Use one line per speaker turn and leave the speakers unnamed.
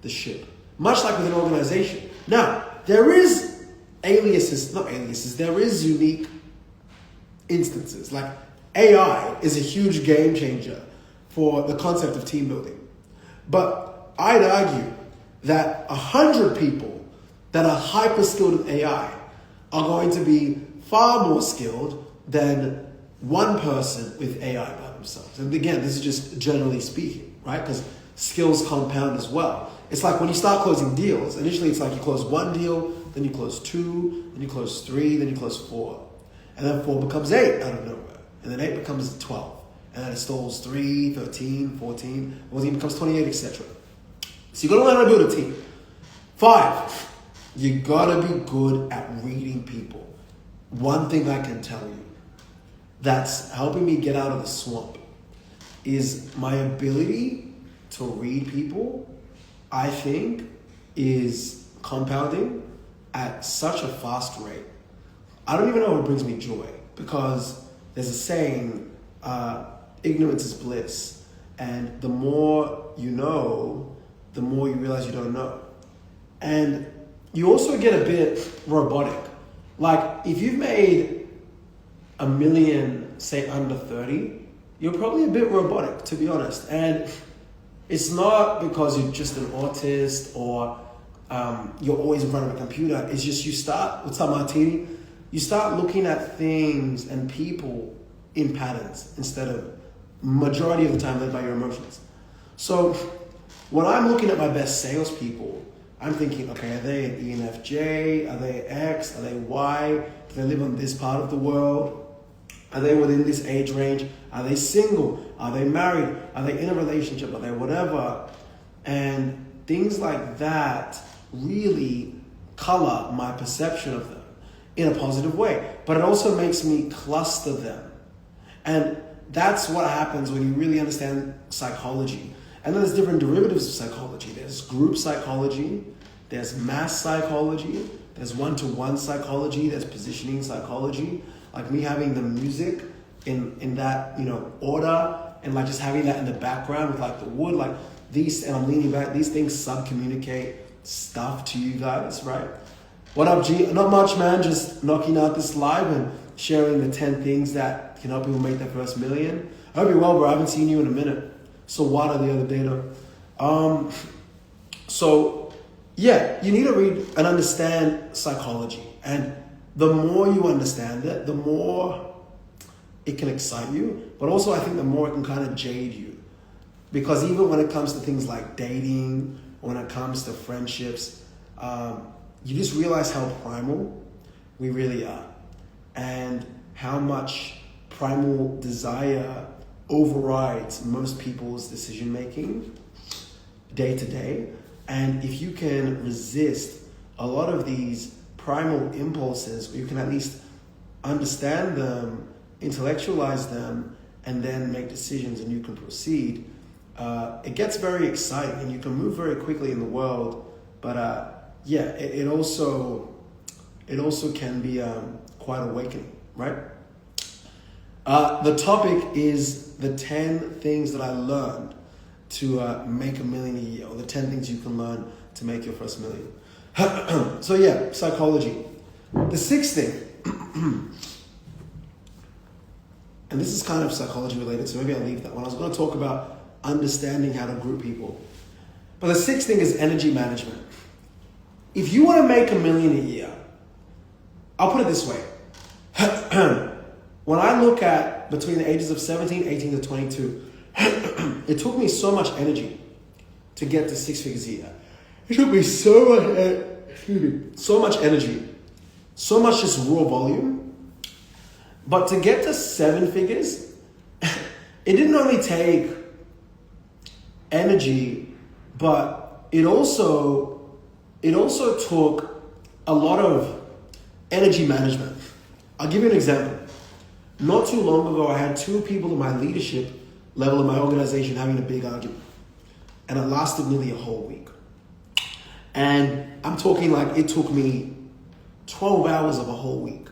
the ship. Much like with an organization. Now, there is there is unique instances. Like AI is a huge game changer for the concept of team building. But I'd argue that 100 people that are hyper skilled in AI are going to be far more skilled than one person with AI by themselves. And again, this is just generally speaking, right? Because skills compound as well. It's like when you start closing deals, initially it's like you close one deal, then you close two, then you close three, then you close four. And then 4 becomes 8 out of nowhere. And then 8 becomes 12. And then it stalls 3, 13, 14, 14 becomes 28, etc. So you gotta learn how to build a team. 5, you gotta be good at reading people. One thing I can tell you that's helping me get out of the swamp is my ability to read people, I think, is compounding at such a fast rate. I don't even know what brings me joy, because there's a saying, ignorance is bliss. And the more you know, the more you realize you don't know. And you also get a bit robotic. Like if you've made $1 million, say under 30, you're probably a bit robotic, to be honest. And it's not because you're just an autist or you're always in front of a computer. It's just you start, what's up, Martini? You start looking at things and people in patterns instead of majority of the time led by your emotions. So when I'm looking at my best salespeople, I'm thinking, okay, are they an ENFJ? Are they X? Are they Y? Do they live on this part of the world? Are they within this age range? Are they single? Are they married? Are they in a relationship? Are they whatever? And things like that really color my perception of them in a positive way. But it also makes me cluster them. And that's what happens when you really understand psychology. And then there's different derivatives of psychology. There's group psychology, there's mass psychology, there's one-to-one psychology, there's positioning psychology. Like me having the music in that, order, and like just having that in the background with like the wood, like these, and I'm leaning back, these things sub-communicate stuff to you guys, right? What up, G? Not much, man, just knocking out this live and sharing the 10 things that can help people make their first million. I hope you're well, bro. I haven't seen you in a minute. So what are the other data? So yeah, you need to read and understand psychology. And the more you understand it, the more it can excite you. But also I think the more it can kind of jade you. Because even when it comes to things like dating, when it comes to friendships, you just realize how primal we really are. And how much primal desire overrides most people's decision making day to day. And if you can resist a lot of these primal impulses, you can at least understand them, intellectualize them, and then make decisions, and you can proceed. It gets very exciting and you can move very quickly in the world. But it also can be quite awakening, right? The topic is the 10 things that I learned to make $1 million a year, or the 10 things you can learn to make your first million. So yeah, psychology. The 6th thing, and this is kind of psychology related, so maybe I'll leave that one. I was going to talk about understanding how to group people. But the 6th thing is energy management. If you want to make $1 million a year, I'll put it this way. When I look at between the ages of 17, 18 to 22, it took me so much energy to get to 6 figures a year. It took me so much energy, so much just raw volume. But to get to 7 figures, it didn't only take energy, but it also took a lot of energy management. I'll give you an example. Not too long ago, I had 2 people in my leadership level in my organization having a big argument. And it lasted nearly a whole week. And I'm talking like it took me 12 hours of a whole week